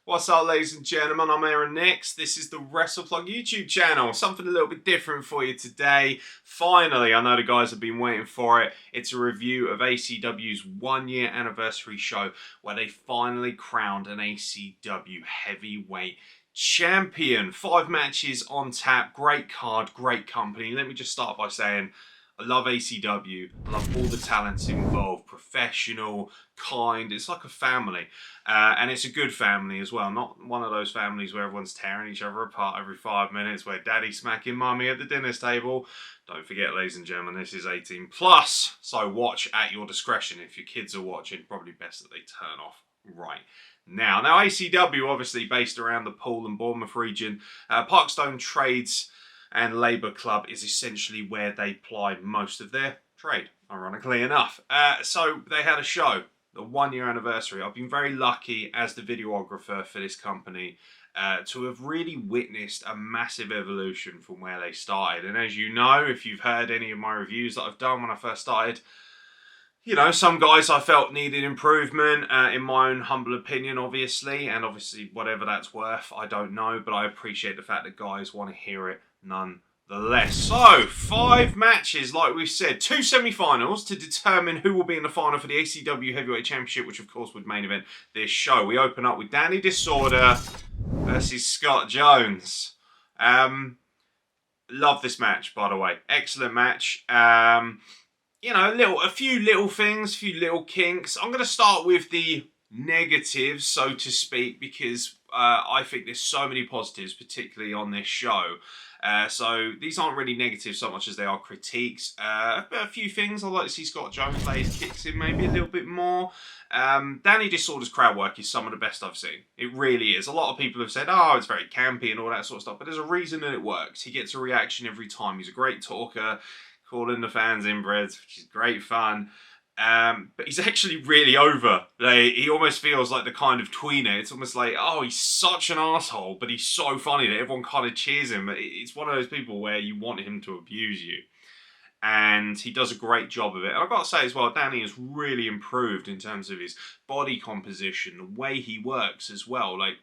What's up, ladies and gentlemen? I'm Aeron. This is the WrestlePlug YouTube channel. Something a little bit different for you today. Finally, I know the guys have been waiting for it. It's a review of ACW's 1-year anniversary show where they finally crowned an ACW heavyweight champion. 5 matches on tap. Great card, great company. Let me just start by saying I love ACW. I love all the talents involved. Professional, kind. It's like a family. And it's a good family as well. Not one of those families where everyone's tearing each other apart every 5 minutes, where daddy's smacking mummy at the dinner table. Don't forget, ladies and gentlemen, this is 18 plus. So watch at your discretion. If your kids are watching, probably best that they turn off right now. Now, ACW, obviously based around the Poole and Bournemouth region. Parkstone Trades and Labour Club is essentially where they ply most of their trade, ironically enough. So they had a show, the 1-year anniversary. I've been very lucky as the videographer for this company to have really witnessed a massive evolution from where they started. And as you know, if you've heard any of my reviews that I've done when I first started, you know, some guys I felt needed improvement, in my own humble opinion, obviously. And obviously, whatever that's worth, I don't know. But I appreciate the fact that guys want to hear it nonetheless. So, 5 matches, like we've said. 2 semi-finals to determine who will be in the final for the ACW Heavyweight Championship, which of course would main event this show. We open up with Danny Disorder versus Scott Jones. Love this match, by the way. Excellent match. You know, a few little things, a few little kinks. I'm going to start with the negatives, so to speak, because I think there's so many positives, particularly on this show. So these aren't really negatives so much as they are critiques. A few things I'd like to see Scott Jones lay his kicks in maybe a little bit more. Danny Disorder's crowd work is some of the best I've seen. It really is. A lot of people have said, oh, it's very campy and all that sort of stuff, but there's a reason that it works. He gets a reaction every time. He's a great talker, calling the fans inbreds, which is great fun. But he's actually really over. Like, he almost feels like the kind of tweener. It's almost like, oh, he's such an asshole, but he's so funny that everyone kind of cheers him. It's one of those people where you want him to abuse you. And he does a great job of it. And I've got to say as well, Danny has really improved in terms of his body composition, the way he works as well. Like,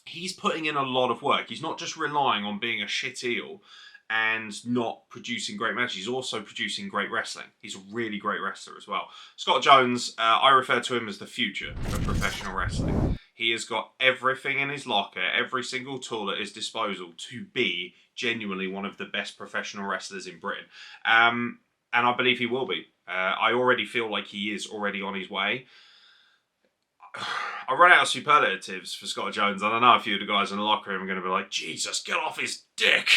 he's putting in a lot of work. He's not just relying on being a shit heel and not producing great matches. He's also producing great wrestling. He's a really great wrestler as well. Scott Jones, I refer to him as the future of professional wrestling. He has got everything in his locker, every single tool at his disposal to be genuinely one of the best professional wrestlers in Britain. And I believe he will be. I already feel like he is already on his way. I run out of superlatives for Scott Jones, and I know a few of the guys in the locker room are going to be like, Jesus, get off his dick.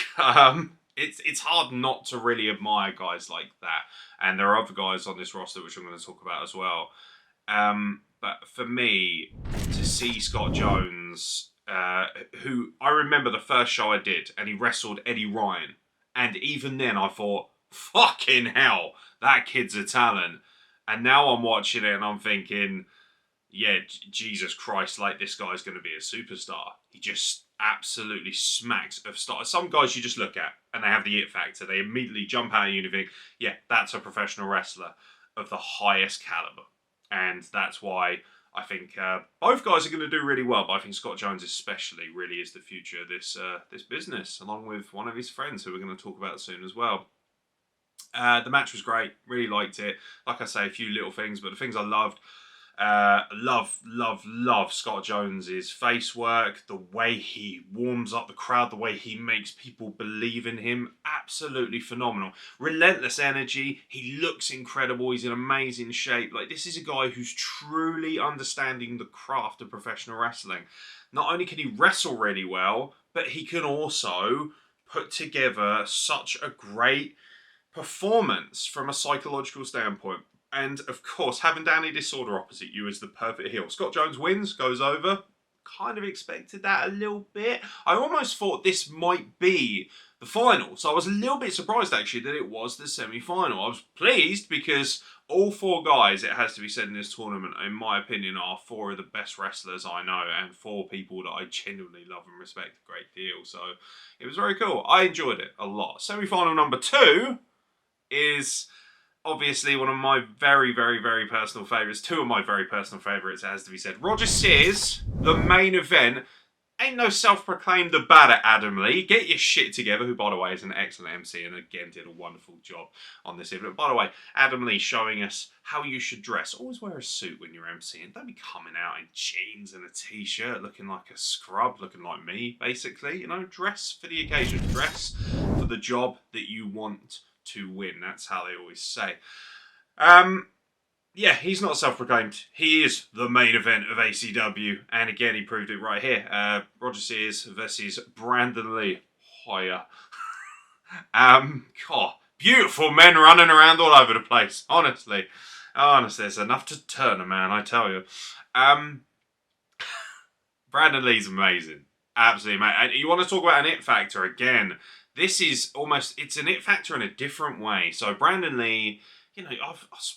It's hard not to really admire guys like that. And there are other guys on this roster which I'm going to talk about as well. But for me, to see Scott Jones, who I remember the first show I did, and he wrestled Eddie Ryan. And even then I thought, fucking hell, that kid's a talent. And now I'm watching it and I'm thinking, yeah, Jesus Christ, like, this guy's going to be a superstar. He just absolutely smacks of stars. Some guys you just look at and they have the it factor. They immediately jump out at you and you think, yeah, that's a professional wrestler of the highest caliber. And that's why I think both guys are going to do really well. But I think Scott Jones especially really is the future of this business, along with one of his friends who we're going to talk about soon as well. The match was great. Really liked it. Like I say, a few little things, but the things I loved, love Scott Jones's face work, the way he warms up the crowd, the way he makes people believe in him. Absolutely phenomenal. Relentless energy. He looks incredible. He's in amazing shape. Like, this is a guy who's truly understanding the craft of professional wrestling. Not only can he wrestle really well, but he can also put together such a great performance from a psychological standpoint. And, of course, having Danny Disorder opposite you is the perfect heel. Scott Jones wins, goes over. Kind of expected that a little bit. I almost thought this might be the final. So I was a little bit surprised, actually, that it was the semi-final. I was pleased because all 4 guys, it has to be said, in this tournament, in my opinion, are 4 of the best wrestlers I know and 4 people that I genuinely love and respect a great deal. So it was very cool. I enjoyed it a lot. Semi-final number 2 is Obviously, one of my very, very, very personal favourites, two of my very personal favourites, it has to be said. Roger Sears, the main event. Ain't no self-proclaimed the bad at Adam Lee. Get your shit together, who, by the way, is an excellent MC and, again, did a wonderful job on this evening. By the way, Adam Lee showing us how you should dress. Always wear a suit when you're MCing. Don't be coming out in jeans and a T-shirt looking like a scrub, looking like me, basically. You know, dress for the occasion. Dress for the job that you want to win. That's how they always say. Yeah, he's not self-proclaimed. He is the main event of ACW. And again, he proved it right here. Roger Sears versus Brandon Lee. Hoya. God, beautiful men running around all over the place. Honestly, there's enough to turn a man, I tell you. Brandon Lee's amazing. Absolutely, mate. And you want to talk about an it factor again. This is almost, it's an it factor in a different way. So Brandon Lee, you know,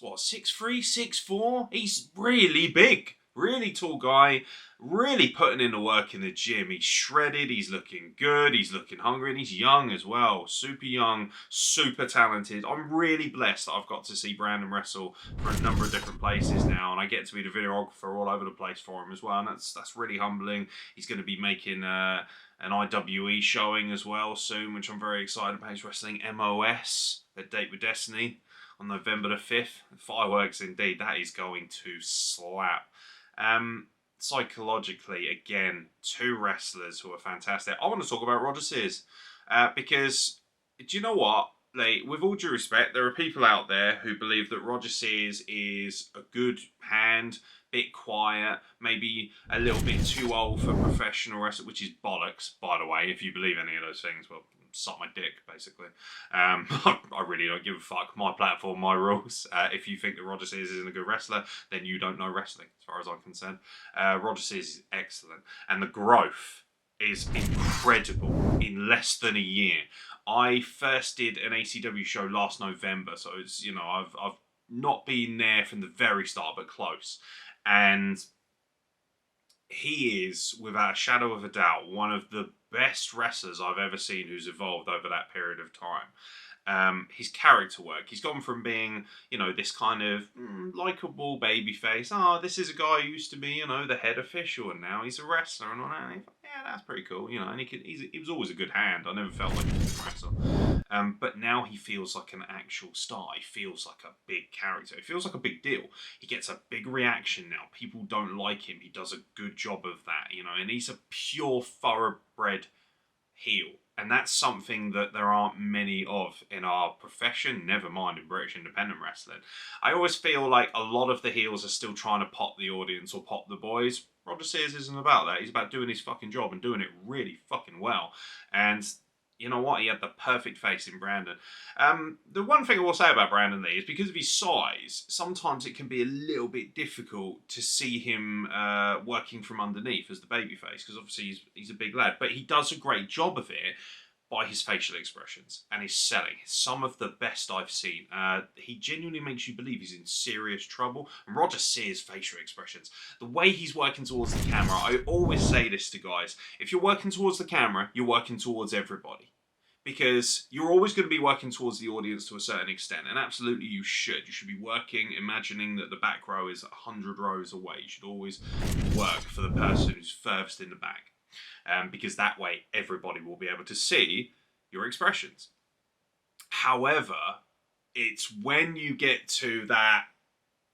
what, 6'3", 6'4"? He's really big. Really tall guy. Really putting in the work in the gym. He's shredded. He's looking good. He's looking hungry. And he's young as well. Super young. Super talented. I'm really blessed that I've got to see Brandon wrestle for a number of different places now. And I get to be the videographer all over the place for him as well. And that's really humbling. He's going to be making an IWE showing as well soon, which I'm very excited about. He's wrestling MOS, A Date with Destiny, on November the 5th. Fireworks indeed. That is going to slap. Psychologically, again, two wrestlers who are fantastic. I want to talk about Roger Sears because, do you know what? Like, with all due respect, there are people out there who believe that Roger Sears is a good hand, bit quiet, maybe a little bit too old for professional wrestling, which is bollocks, by the way. If you believe any of those things, well, suck my dick, basically. I really don't give a fuck. My platform, my rules. If you think that Roger Sears isn't a good wrestler, then you don't know wrestling, as far as I'm concerned. Roger Sears is excellent. And the growth is incredible in less than a year. I first did an ACW show last November, so it's, you know, I've not been there from the very start, but close. And he is, without a shadow of a doubt, one of the best wrestlers I've ever seen who's evolved over that period of time. His character work, he's gone from being, you know, this kind of likable babyface. Oh, this is a guy who used to be, you know, the head official, and now he's a wrestler and all that. And yeah, that's pretty cool, you know. And he was always a good hand. I never felt like he was a wrestler. But now he feels like an actual star. He feels like a big character. He feels like a big deal. He gets a big reaction now. People don't like him. He does a good job of that, you know. And he's a pure thoroughbred heel. And that's something that there aren't many of in our profession, never mind in British independent wrestling. I always feel like a lot of the heels are still trying to pop the audience or pop the boys. Roger Sears isn't about that. He's about doing his fucking job and doing it really fucking well. And you know what? He had the perfect face in Brandon. The one thing I will say about Brandon Lee is because of his size, sometimes it can be a little bit difficult to see him working from underneath as the babyface, because obviously he's a big lad. But he does a great job of it by his facial expressions and his selling. Some of the best I've seen. He genuinely makes you believe he's in serious trouble. And Roger Sears' facial expressions, the way he's working towards the camera, I always say this to guys, if you're working towards the camera, you're working towards everybody. Because you're always going to be working towards the audience to a certain extent, and absolutely you should. You should be working, imagining that the back row is 100 rows away. You should always work for the person who's furthest in the back. Because that way everybody will be able to see your expressions. However, it's when you get to that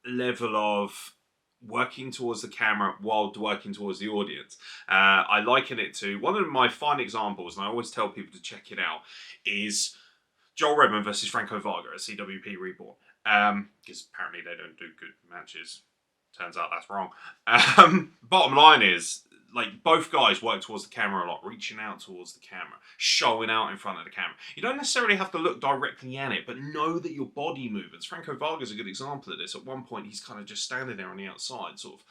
level of working towards the camera while working towards the audience. I liken it to, one of my fine examples, and I always tell people to check it out, is Joel Redman versus Franco Varga at CWP Reborn. Because apparently they don't do good matches. Turns out that's wrong. Bottom line is, like, both guys work towards the camera a lot, reaching out towards the camera, showing out in front of the camera. You don't necessarily have to look directly at it, but know that your body movements. Franco Varga's a good example of this. At one point, he's kind of just standing there on the outside, sort of,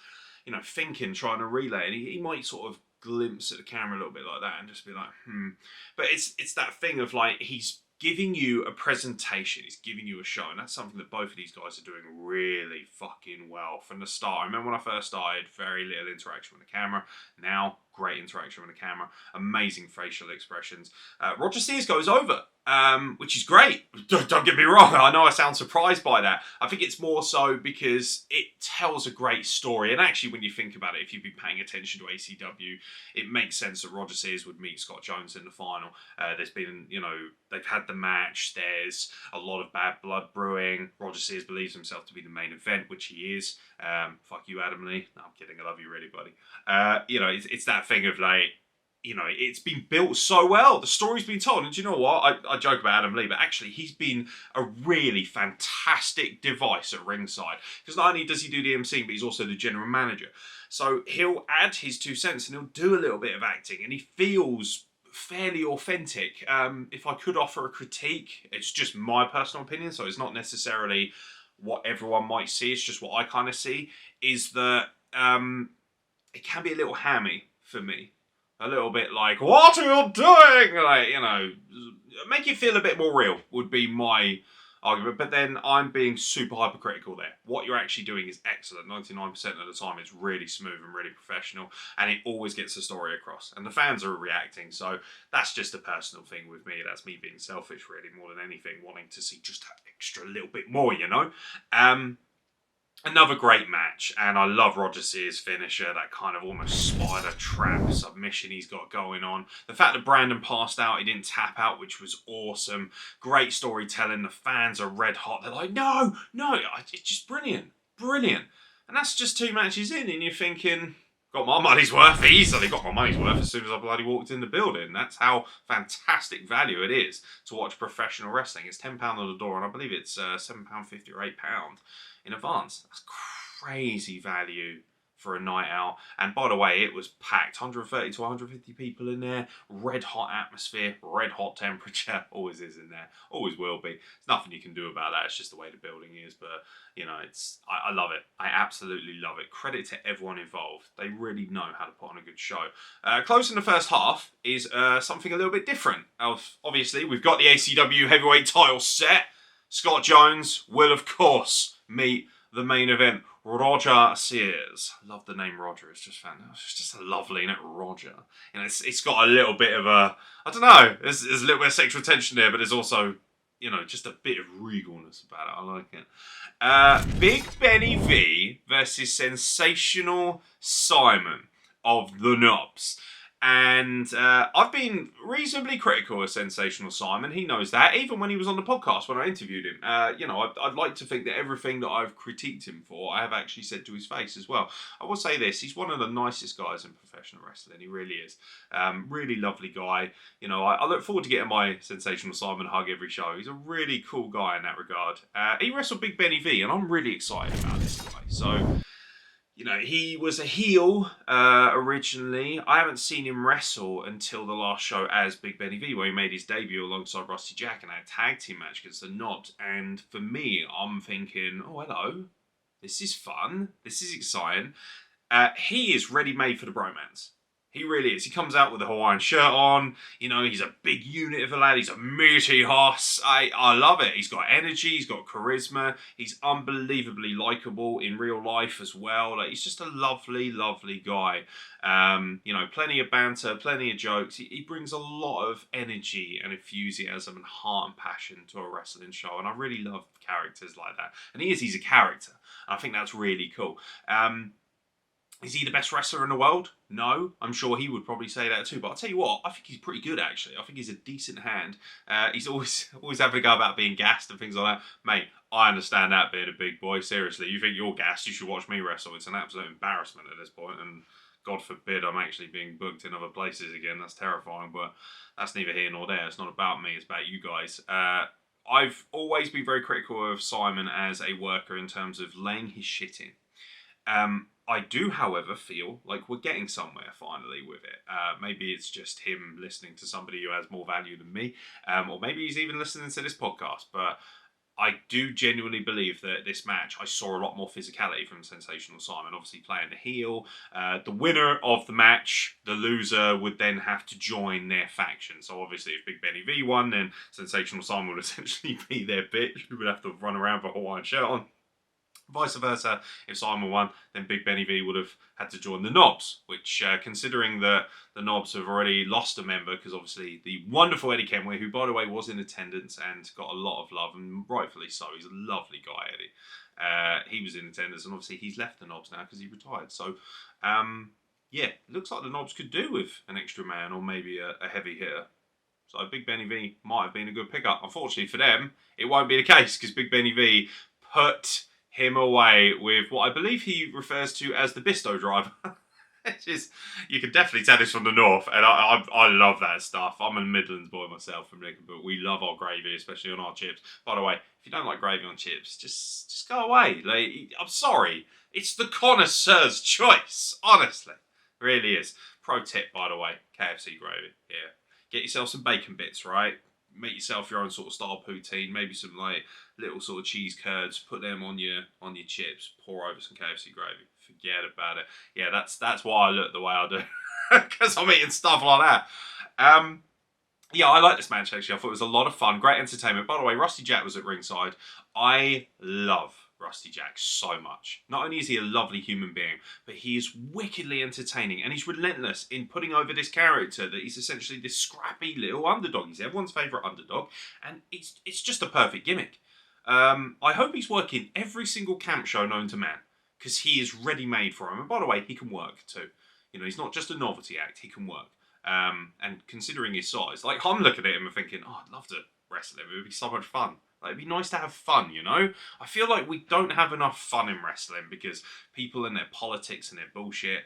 you know, thinking, trying to relay, and he might sort of glimpse at the camera a little bit like that and just be like, But it's that thing of, like, he's giving you a presentation, he's giving you a show, and that's something that both of these guys are doing really fucking well from the start. I remember when I first started, very little interaction with the camera. Now, great interaction with the camera, amazing facial expressions. Roger Sears goes over, which is great. Don't get me wrong, I know I sound surprised by that. I think it's more so because it tells a great story, and actually when you think about it, if you've been paying attention to ACW, it makes sense that Roger Sears would meet Scott Jones in the final. There's been, they've had the match, there's a lot of bad blood brewing. Roger Sears believes himself to be the main event, which he is. Fuck you, Adam Lee. No, I'm kidding, I love you really, buddy. It's that thing of like, it's been built so well. The story's been told. And do you know what? I joke about Adam Lee, but actually he's been a really fantastic device at ringside. Because not only does he do the MC, but he's also the general manager. So he'll add his 2 cents and he'll do a little bit of acting. And he feels fairly authentic. If I could offer a critique, it's just my personal opinion. So it's not necessarily what everyone might see. It's just what I kind of see. Is that it can be a little hammy for me. A little bit like, what are you doing? Like, make it feel a bit more real would be my argument. But then I'm being super hypercritical there. What you're actually doing is excellent. 99% of the time it's really smooth and really professional. And it always gets the story across. And the fans are reacting. So that's just a personal thing with me. That's me being selfish really more than anything. Wanting to see just that extra little bit more, Another great match, and I love Roger Sears' finisher, that kind of almost spider trap submission he's got going on. The fact that Brandon passed out, he didn't tap out, which was awesome. Great storytelling, the fans are red hot. They're like, no, it's just brilliant. And that's just 2 matches in, and you're thinking, got my money's worth, easily got my money's worth as soon as I bloody walked in the building. That's how fantastic value it is to watch professional wrestling. It's £10 on the door, and I believe it's £7.50 or £8 in advance. That's crazy value for a night out. And by the way, it was packed. 130 to 150 people in there. Red hot atmosphere, red hot temperature. Always is in there. Always will be. There's nothing you can do about that. It's just the way the building is. But, I love it. I absolutely love it. Credit to everyone involved. They really know how to put on a good show. Closing the first half is something a little bit different. Obviously, we've got the ACW heavyweight title set. Scott Jones will, of course, meet the main event, Roger Sears. Love the name Roger. It's just fantastic. It's just a lovely, isn't it? Roger. It's got a little bit of a, I don't know, there's a little bit of sexual tension there, but there's also, just a bit of regalness about it. I like it. Big Benny V versus Sensational Simon of the Knobs. And I've been reasonably critical of Sensational Simon. He knows that, even when he was on the podcast when I interviewed him. I'd like to think that everything that I've critiqued him for, I have actually said to his face as well. I will say this, he's one of the nicest guys in professional wrestling. He really is. Really lovely guy. I look forward to getting my Sensational Simon hug every show. He's a really cool guy in that regard. He wrestled Big Benny V, and I'm really excited about this guy. So, he was a heel originally. I haven't seen him wrestle until the last show as Big Benny V, where he made his debut alongside Rusty Jack in a tag team match against the Knobs. And for me, I'm thinking, oh, hello. This is fun. This is exciting. He is ready-made for the bromance. He really is. He comes out with a Hawaiian shirt on. He's a big unit of a lad. He's a meaty hoss. I love it. He's got energy. He's got charisma. He's unbelievably likable in real life as well. Like, he's just a lovely, lovely guy. Plenty of banter, plenty of jokes. He brings a lot of energy and enthusiasm and heart and passion to a wrestling show. And I really love characters like that. And he's a character. I think that's really cool. Is he the best wrestler in the world? No, I'm sure he would probably say that too. But I'll tell you what, I think he's pretty good actually. I think he's a decent hand. He's always having a go about being gassed and things like that. Mate, I understand that being a big boy. Seriously, you think you're gassed, you should watch me wrestle. It's an absolute embarrassment at this point, and God forbid I'm actually being booked in other places again. That's terrifying, but that's neither here nor there. It's not about me, it's about you guys. I've always been very critical of Simon as a worker in terms of laying his shit in. I do, however, feel like we're getting somewhere finally with it. Maybe it's just him listening to somebody who has more value than me, or maybe he's even listening to this podcast, but I do genuinely believe that this match, I saw a lot more physicality from Sensational Simon, obviously playing the heel. The winner of the match, the loser, would then have to join their faction. So obviously if Big Benny V won, then Sensational Simon would essentially be their bitch, who would have to run around with a Hawaiian shirt on. Vice versa, if Simon won, then Big Benny V would have had to join the Knobs, which, considering that the Knobs have already lost a member, because obviously the wonderful Eddie Kenway, who, by the way, was in attendance and got a lot of love, and rightfully so, he's a lovely guy, Eddie. He was in attendance, and obviously he's left the Knobs now because he retired. So, yeah, looks like the Knobs could do with an extra man or maybe a heavy hitter. So Big Benny V might have been a good pickup. Unfortunately for them, it won't be the case because Big Benny V put him away with what I believe he refers to as the Bisto driver. Which is, you can definitely tell this from the north, and I love that stuff. I'm a Midlands boy myself from Lincoln, but we love our gravy, especially on our chips. By the way, if you don't like gravy on chips, just go away. Like, I'm sorry, it's the connoisseur's choice. Honestly, it really is. Pro tip, by the way, KFC gravy. Yeah, get yourself some bacon bits, right? Make yourself your own sort of style poutine, maybe some like little sort of cheese curds, put them on your chips, pour over some KFC gravy. Forget about it. Yeah, that's why I look the way I do, because I'm eating stuff like that. Yeah, I like this match actually. I thought it was a lot of fun, great entertainment. By the way, Rusty Jack was at ringside. I love Rusty Jack so much. Not only is he a lovely human being, but he is wickedly entertaining, and he's relentless in putting over this character that he's essentially this scrappy little underdog. He's everyone's favourite underdog, and it's just a perfect gimmick. I hope he's working every single camp show known to man, because he is ready-made for him. And by the way, he can work too. You know, he's not just a novelty act, he can work. And considering his size, like, I'm looking at him and thinking, oh, I'd love to wrestle him. It would be so much fun. Like, it'd be nice to have fun, you know? I feel like we don't have enough fun in wrestling because people and their politics and their bullshit.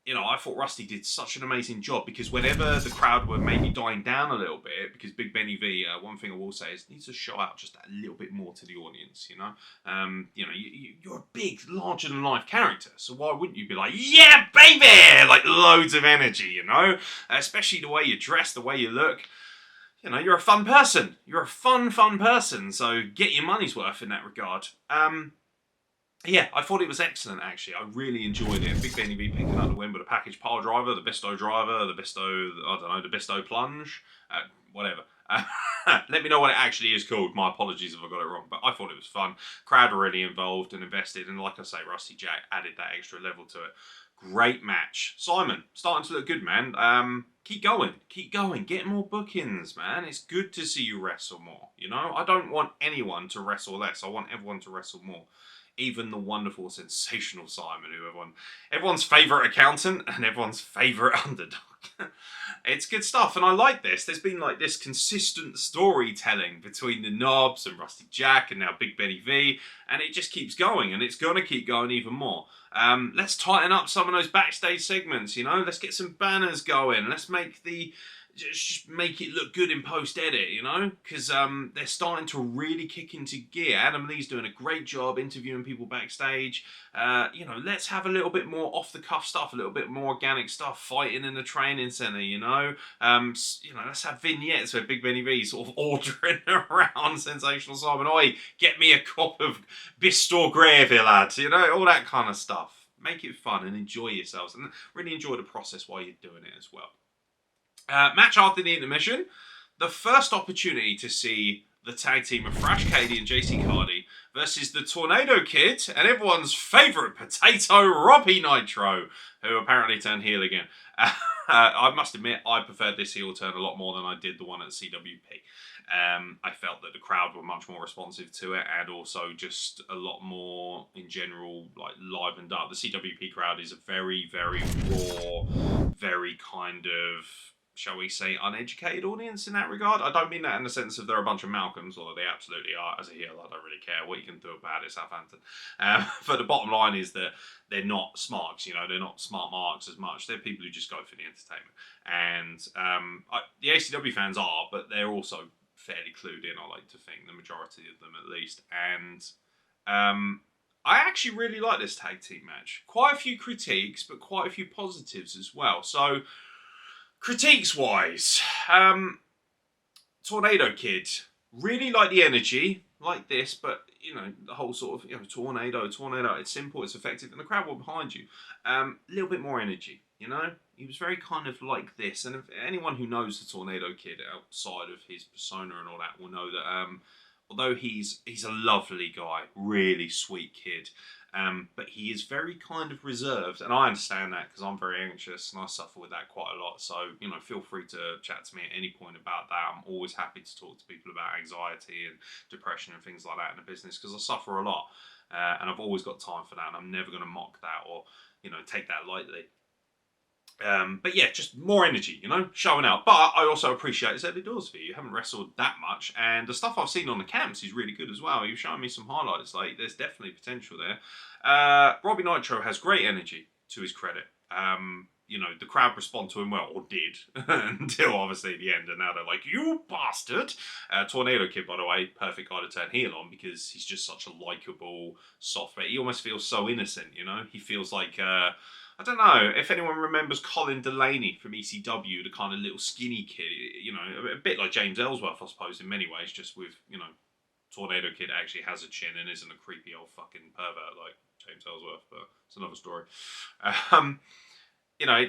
You know, I thought Rusty did such an amazing job because whenever the crowd were maybe dying down a little bit, because Big Benny V, one thing I will say is needs to show out just a little bit more to the audience, you know? You know, you're a big, larger-than-life character, so why wouldn't you be like, yeah, baby! Like, loads of energy, you know? Especially the way you dress, the way you look. You know, you're a fun person. You're a fun person, so get your money's worth in that regard. Yeah, I thought it was excellent, actually. I really enjoyed it. Big Benny V picking up the win with a package pile driver, the Bisto driver, the Bisto plunge, whatever. Let me know what it actually is called. My apologies if I got it wrong, but I thought it was fun. Crowd were really involved and invested, and like I say, Rusty Jack added that extra level to it. Great match. Simon, starting to look good, man. Keep going. Get more bookings, man. It's good to see you wrestle more, you know? I don't want anyone to wrestle less. I want everyone to wrestle more. Even the wonderful, sensational Simon, who everyone's favourite accountant and everyone's favourite underdog. It's good stuff, and I like this. There's been like this consistent storytelling between the Knobs and Rusty Jack and now Big Benny V, and it just keeps going, and it's going to keep going even more. Let's tighten up some of those backstage segments, you know? Let's get some banners going. Let's make just make it look good in post-edit, you know? Because they're starting to really kick into gear. Adam Lee's doing a great job interviewing people backstage. You know, let's have a little bit more off-the-cuff stuff, a little bit more organic stuff, fighting in the training centre, you know? You know, let's have vignettes where Big Benny V sort of ordering around Sensational Simon. Oi, get me a cup of Bistor gravy, lads. You know, all that kind of stuff. Make it fun and enjoy yourselves. And really enjoy the process while you're doing it as well. Match after the intermission, the first opportunity to see the tag team of Thrash Cady and JC Cardi versus the Tornado Kid and everyone's favourite potato, Robbie Nitro, who apparently turned heel again. I must admit, I preferred this heel turn a lot more than I did the one at CWP. I felt that the crowd were much more responsive to it, and also just a lot more, in general, like livened up. The CWP crowd is a very, very raw, very kind of, shall we say, uneducated audience in that regard. I don't mean that in the sense of they're a bunch of Malcolms, although they absolutely are. As a heel, I don't really care what you can do about it, Southampton. But the bottom line is that they're not smarks, you know, they're not smart marks as much. They're people who just go for the entertainment. And the ACW fans are, but they're also fairly clued in, I like to think, the majority of them at least. And I actually really like this tag team match. Quite a few critiques, but quite a few positives as well. So, critiques-wise, Tornado Kid, really like the energy, like this, but, you know, the whole sort of, you know, tornado, it's simple, it's effective, and the crowd were behind you. A little bit more energy, you know? He was very kind of like this, and if anyone who knows the Tornado Kid outside of his persona and all that will know that although he's a lovely guy, really sweet kid. But he is very kind of reserved, and I understand that because I'm very anxious and I suffer with that quite a lot. So, feel free to chat to me at any point about that. I'm always happy to talk to people about anxiety and depression and things like that in the business because I suffer a lot. And I've always got time for that, and I'm never going to mock that or, take that lightly. But yeah, just more energy, showing out. But I also appreciate it's early doors for you. You haven't wrestled that much, and the stuff I've seen on the camps is really good as well. You've shown me some highlights. Like, there's definitely potential there. Robbie Nitro has great energy, to his credit. The crowd respond to him well, or did, until obviously the end, and now they're like, you bastard! Tornado Kid, by the way, perfect guy to turn heel on because he's just such a likeable, soft bit. He almost feels so innocent, He feels like, I don't know, if anyone remembers Colin Delaney from ECW, the kind of little skinny kid, a bit like James Ellsworth, I suppose, in many ways, just with, Tornado Kid actually has a chin and isn't a creepy old fucking pervert like James Ellsworth, but it's another story.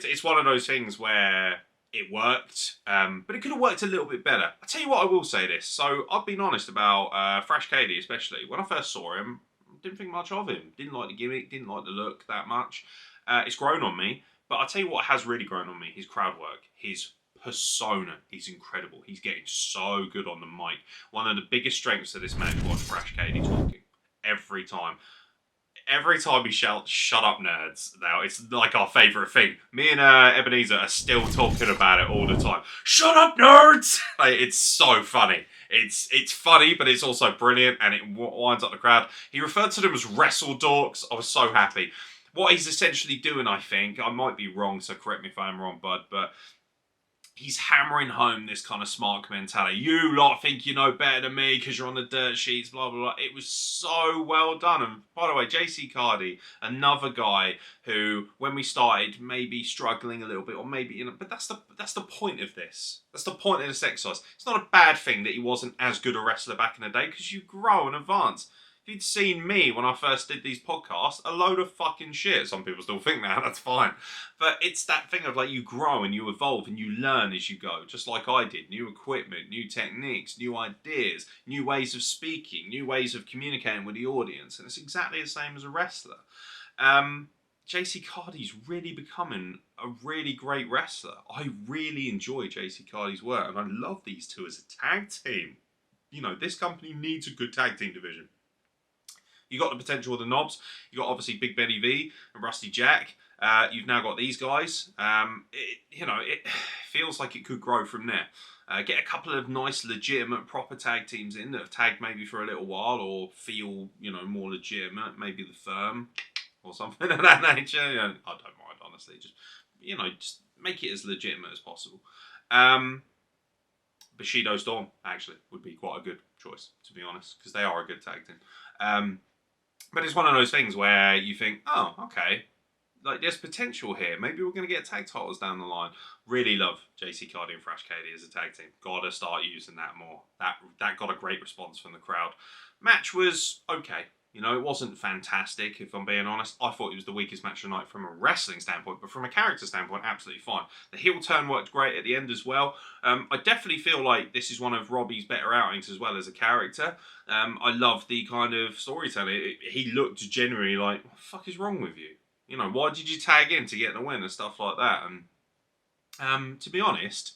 It's one of those things where it worked, but it could have worked a little bit better. I'll tell you what, I will say this. So I've been honest about Thrash Katie, especially. When I first saw him, didn't think much of him. Didn't like the gimmick, didn't like the look that much. It's grown on me, but I'll tell you what has really grown on me, his crowd work, his persona. He's incredible. He's getting so good on the mic. One of the biggest strengths of this match was Thrash Katie talking. Every time. Every time he shouts, shut up nerds, now it's like our favourite thing. Me and Ebenezer are still talking about it all the time. Shut up nerds! Like, it's so funny. It's funny, but it's also brilliant, and it winds up the crowd. He referred to them as wrestle dorks. I was so happy. What he's essentially doing, I think, I might be wrong, so correct me if I'm wrong, bud, but he's hammering home this kind of smart mentality. You lot think you know better than me because you're on the dirt sheets, blah, blah, blah. It was so well done. And by the way, JC Cardi, another guy who, when we started, maybe struggling a little bit, or maybe, but that's the point of this. That's the point of this exercise. It's not a bad thing that he wasn't as good a wrestler back in the day because you grow and advance. If you'd seen me when I first did these podcasts, a load of fucking shit. Some people still think that, that's fine. But it's that thing of like you grow and you evolve and you learn as you go, just like I did. New equipment, new techniques, new ideas, new ways of speaking, new ways of communicating with the audience. And it's exactly the same as a wrestler. JC Cardi's really becoming a really great wrestler. I really enjoy JC Cardi's work and I love these two as a tag team. This company needs a good tag team division. You got the potential of the Knobs. You got obviously Big Benny V and Rusty Jack. You've now got these guys. It feels like it could grow from there. Get a couple of nice, legitimate, proper tag teams in that have tagged maybe for a little while or feel, more legitimate. Maybe the Firm or something of that nature. I don't mind, honestly. Just make it as legitimate as possible. Bushido Storm, actually, would be quite a good choice, to be honest, because they are a good tag team. But it's one of those things where you think, oh, okay, like there's potential here. Maybe we're going to get tag titles down the line. Really love JC Cardi and Thrash Katie as a tag team. Gotta start using that more. That got a great response from the crowd. Match was okay. It wasn't fantastic, if I'm being honest. I thought it was the weakest match of the night from a wrestling standpoint, but from a character standpoint, absolutely fine. The heel turn worked great at the end as well. I definitely feel like this is one of Robbie's better outings as well as a character. I love the kind of storytelling. He looked genuinely like, what the fuck is wrong with you? Why did you tag in to get the win and stuff like that? And to be honest,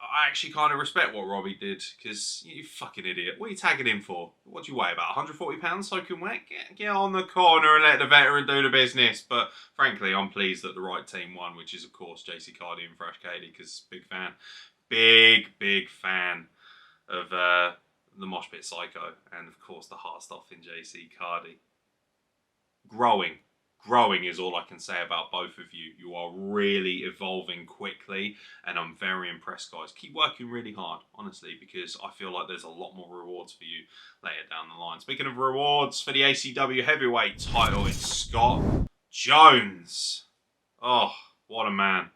I actually kind of respect what Robbie did, because you fucking idiot. What are you tagging in for? What do you weigh, about 140 pounds soaking wet? Get on the corner and let the veteran do the business. But frankly, I'm pleased that the right team won, which is, of course, JC Cardi and Thrash Katie, because big fan. Big fan of the Mosh Pit Psycho, and of course the heart stuff in JC Cardi. Growing is all I can say about both of you. You are really evolving quickly, and I'm very impressed, guys. Keep working really hard, honestly, because I feel like there's a lot more rewards for you later down the line. Speaking of rewards for the ACW heavyweight title, it's Scott Jones. Oh, what a man.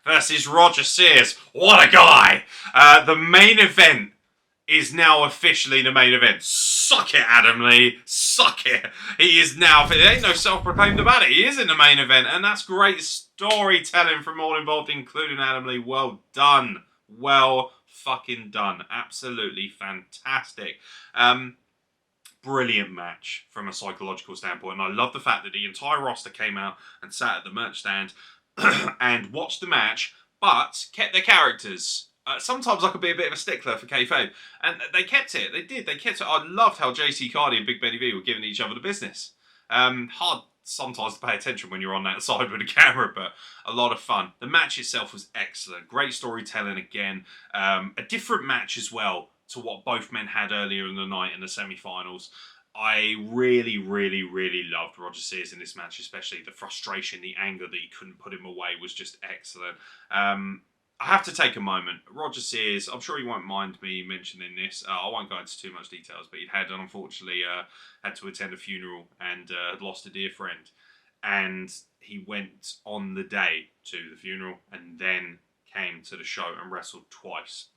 Versus Roger Sears. What a guy! The main event is now officially the main event. Suck it, Adam Lee. Suck it. He is now, there ain't no self-proclaimed about it. He is in the main event, and that's great storytelling from all involved, including Adam Lee. Well done. Well fucking done. Absolutely fantastic. Brilliant match from a psychological standpoint. And I love the fact that the entire roster came out and sat at the merch stand and watched the match, but kept their characters. Sometimes I could be a bit of a stickler for kayfabe, and they kept it. They did. They kept it. I loved how JC Cardi and Big Benny V were giving each other the business. Hard sometimes to pay attention when you're on that side with the camera, but a lot of fun. The match itself was excellent. Great storytelling again. A different match as well to what both men had earlier in the night in the semi-finals. I really, really, really loved Roger Sears in this match, especially the frustration, the anger that he couldn't put him away was just excellent. I have to take a moment. Roger Sears, I'm sure he won't mind me mentioning this. I won't go into too much details, but he'd had, unfortunately, had to attend a funeral and had lost a dear friend. And he went on the day to the funeral and then came to the show and wrestled twice.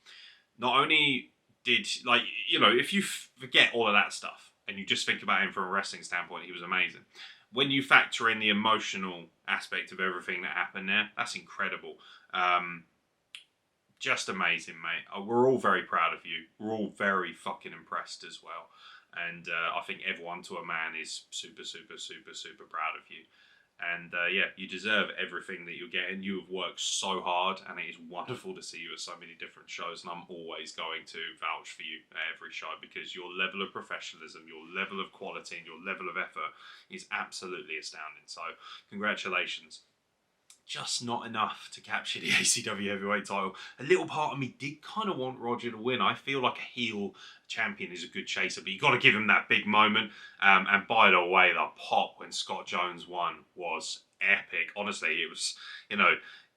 Not only did, like, you know, if you forget all of that stuff, and you just think about him from a wrestling standpoint, he was amazing. When you factor in the emotional aspect of everything that happened there, that's incredible. Just amazing, mate. We're all very proud of you. We're all very fucking impressed as well. And I think everyone to a man is super, super, super, super proud of you. And yeah, you deserve everything that you're getting. You have worked so hard, and it is wonderful to see you at so many different shows. And I'm always going to vouch for you at every show because your level of professionalism, your level of quality, and your level of effort is absolutely astounding. So, congratulations. Just not enough to capture the ACW heavyweight title. A little part of me did kind of want Roger to win. I feel like a heel champion is a good chaser, but you got to give him that big moment. And by the way, the pop when Scott Jones won was epic. Honestly, it was, you know,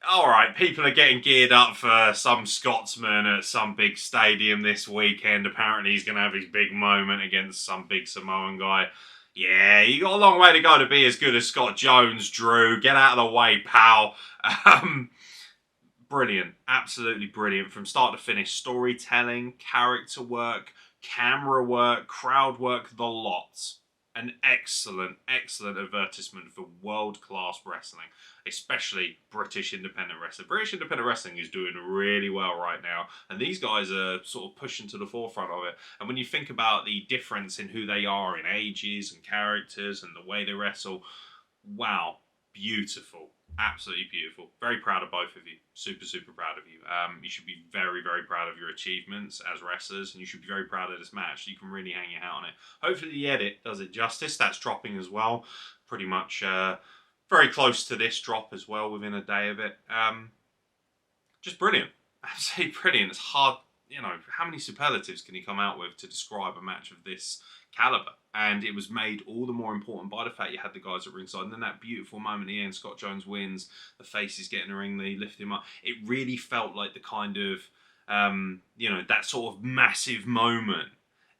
all right, people are getting geared up for some Scotsman at some big stadium this weekend. Apparently he's going to have his big moment against some big Samoan guy. Yeah, you got a long way to go to be as good as Scott Jones, Drew. Get out of the way, pal. Brilliant. Absolutely brilliant. From start to finish. Storytelling, character work, camera work, crowd work, the lot. An excellent, excellent advertisement for world-class wrestling, especially British independent wrestling. British independent wrestling is doing really well right now, and these guys are sort of pushing to the forefront of it. And when you think about the difference in who they are in ages and characters and the way they wrestle, wow, beautiful. Absolutely beautiful. Very proud of both of you. Super, super proud of you. You should be very, very proud of your achievements as wrestlers, and you should be very proud of this match. You can really hang your hat on it. Hopefully the edit does it justice. That's dropping as well. Pretty much very close to this drop as well within a day of it. Just brilliant. Absolutely brilliant. It's hard, you know, how many superlatives can you come out with to describe a match of this caliber? And it was made all the more important by the fact you had the guys at ringside. And then that beautiful moment at the end, Scott Jones wins, the faces get in the ring, they lift him up. It really felt like the kind of, you know, that sort of massive moment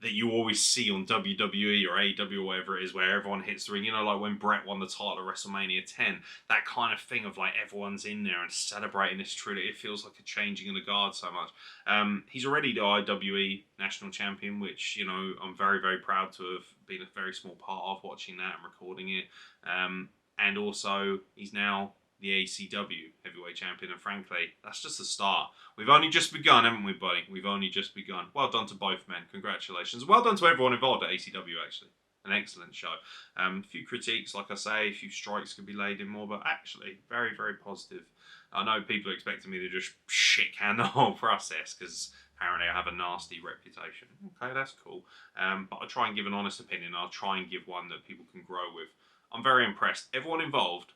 that you always see on WWE or AEW or whatever it is, where everyone hits the ring. You know, like when Brett won the title at WrestleMania 10, that kind of thing of like everyone's in there and celebrating this truly. It feels like a changing of the guard so much. He's already the IWE National Champion, which, you know, I'm very, very proud to have been a very small part of watching that and recording it. And also, he's now the ACW Heavyweight Champion, and frankly, that's just the start. We've only just begun, haven't we, buddy? We've only just begun. Well done to both men. Congratulations. Well done to everyone involved at ACW, actually. An excellent show. A few critiques, like I say, a few strikes could be laid in more, but actually, very, very positive. I know people are expecting me to just shit-can the whole process, because apparently I have a nasty reputation. Okay, that's cool. But I'll try and give an honest opinion. I'll try and give one that people can grow with. I'm very impressed. Everyone involved,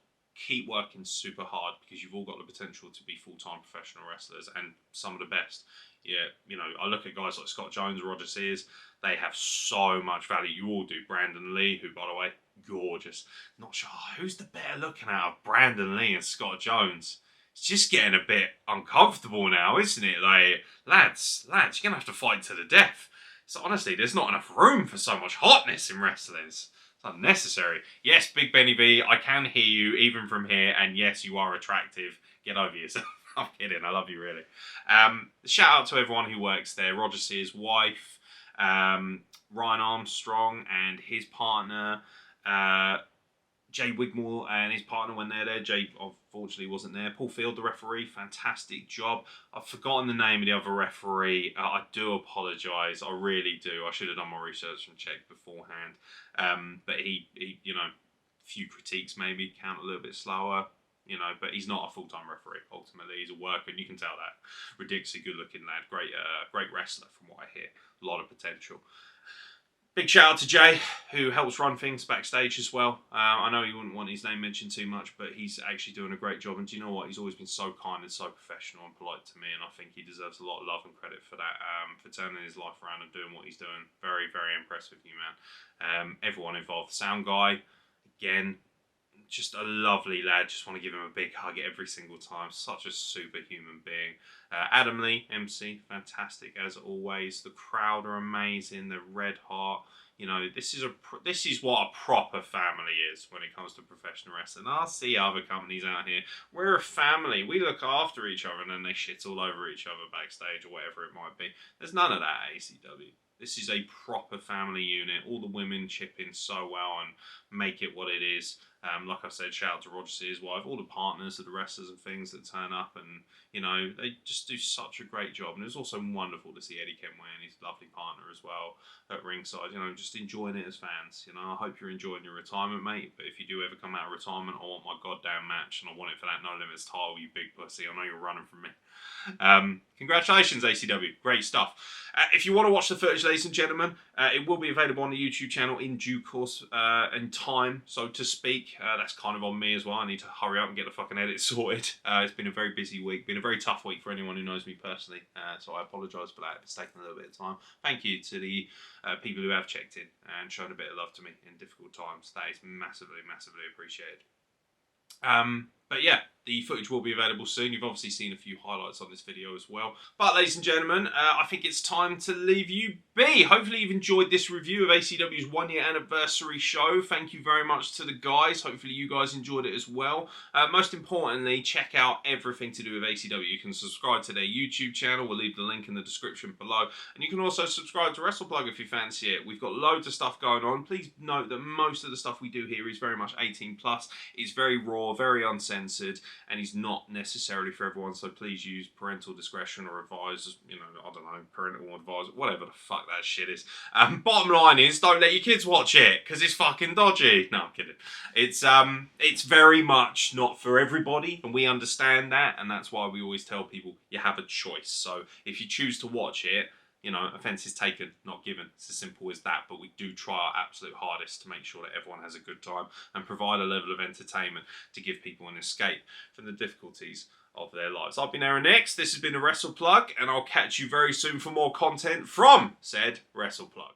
keep working super hard because you've all got the potential to be full-time professional wrestlers and some of the best. Yeah, you know, I look at guys like Scott Jones, Roger Sears, they have so much value. You all do. Brandon Lee, who, by the way, gorgeous. Not sure who's the better looking out of Brandon Lee and Scott Jones. It's just getting a bit uncomfortable now, isn't it? Like, lads, you're going to have to fight to the death. So honestly, there's not enough room for so much hotness in wrestling. It's unnecessary. Yes, Big Benny V, I can hear you even from here, and yes, you are attractive. Get over yourself. I'm kidding. I love you, really. Shout out to everyone who works there. Roger Sears' wife, Ryan Armstrong, and his partner. Jay Wigmore and his partner when they're there. Jay unfortunately wasn't there. Paul Field, the referee, fantastic job. I've forgotten the name of the other referee. I do apologise. I really do. I should have done my research and checked beforehand. But he, you know, few critiques maybe, count a little bit slower. You know, but he's not a full-time referee. Ultimately, he's a worker, and you can tell that. Ridiculously good-looking lad. Great wrestler from what I hear. A lot of potential. Big shout out to Jay, who helps run things backstage as well. I know he wouldn't want his name mentioned too much, but he's actually doing a great job. And do you know what? He's always been so kind and so professional and polite to me, and I think he deserves a lot of love and credit for that, for turning his life around and doing what he's doing. Very, very impressed with you, man. Everyone involved. The sound guy, again, just a lovely lad. Just want to give him a big hug every single time. Such a superhuman being. Adam Lee, MC, fantastic as always. The crowd are amazing. The red heart. You know, this is what a proper family is when it comes to professional wrestling. I see other companies out here. We're a family. We look after each other, and then they shit all over each other backstage or whatever it might be. There's none of that at ACW. This is a proper family unit. All the women chip in so well and make it what it is. Like I said, shout out to Roger C, his wife, all the partners of the wrestlers and things that turn up, and you know, they just do such a great job. And it was also wonderful to see Eddie Kenway and his lovely partner as well at ringside. You know, just enjoying it as fans. You know, I hope you're enjoying your retirement, mate. But if you do ever come out of retirement, I want my goddamn match, and I want it for that No Limits title, you big pussy. I know you're running from me. Congratulations, ACW. Great stuff. If you want to watch the footage, ladies and gentlemen, it will be available on the YouTube channel in due course, in time, so to speak. That's kind of on me as well. I need to hurry up and get the fucking edit sorted. It's been a very busy week, been a very tough week for anyone who knows me personally, so I apologise for that if it's taken a little bit of time. Thank you to the people who have checked in and shown a bit of love to me in difficult times. That is massively, massively appreciated. But yeah, the footage will be available soon. You've obviously seen a few highlights on this video as well. But ladies and gentlemen, I think it's time to leave you be. Hopefully you've enjoyed this review of ACW's 1 year anniversary show. Thank you very much to the guys. Hopefully you guys enjoyed it as well. Most importantly, check out everything to do with ACW. You can subscribe to their YouTube channel. We'll leave the link in the description below. And you can also subscribe to WrestlePlug if you fancy it. We've got loads of stuff going on. Please note that most of the stuff we do here is very much 18+. It's very raw, very uncensored, and he's not necessarily for everyone, so please use parental discretion or advise, you know, I don't know, parental advice, whatever the fuck that shit is. Bottom line is, don't let your kids watch it, because it's fucking dodgy. No, I'm kidding. It's very much not for everybody, and we understand that, and that's why we always tell people you have a choice. So if you choose to watch it, you know, offence is taken, not given. It's as simple as that, but we do try our absolute hardest to make sure that everyone has a good time and provide a level of entertainment to give people an escape from the difficulties of their lives. I've been Aeron Next. This has been a WrestlePlug, and I'll catch you very soon for more content from said WrestlePlug.